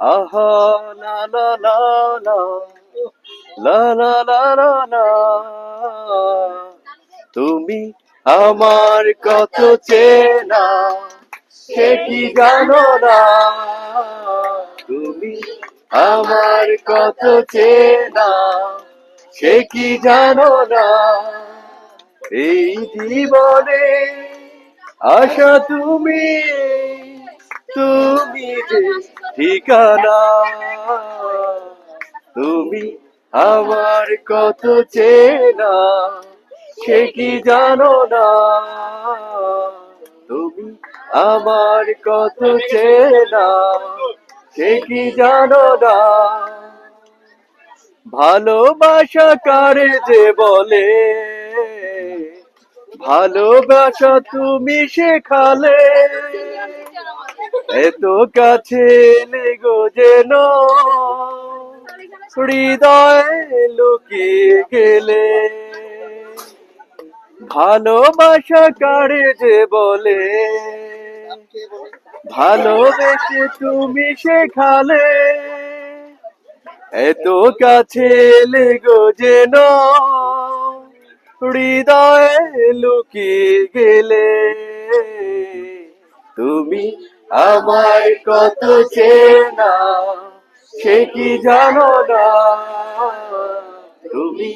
আহা লা লা লা লা লা লা লা লা লা। তুমি আমার কত চেনা সে কি জানো না, তুমি আমার কত চেনা সে কি জানো না। এই জীবনে আশা তুমি, তুমি যে ঠিকানা, তুমি আমার কত চেনা সে কি জানো না, তুমি আমার কত চেনা সে কি জানো না। ভালোবাসা কারে যে বলে, ভালোবাসা তুমি শেখালে, এত কাছে লেগো যেন হৃদয়ে লুকিয়ে গেলে। ভালোবাসা কারে যে বলে, ভালোবেসে তুমি শেখালে, এত কাছে লেগো যেন হৃদয়ে লুকিয়ে গেলে। তুমি আমার কত চেনা সে কি জানো না, তুমি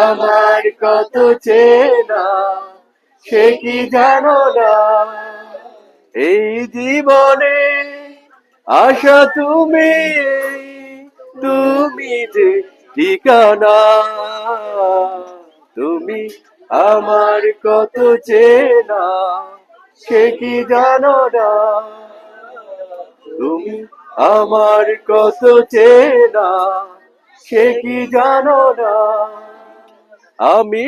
আমার কত চেনা সে কি জানো না। এই জীবনে আশা তুমি, তুমি যে ঠিকানা, তুমি আমার কত চেনা সে কি জানো না, তুমি আমার কত চেনা সে কি জানো না। আমি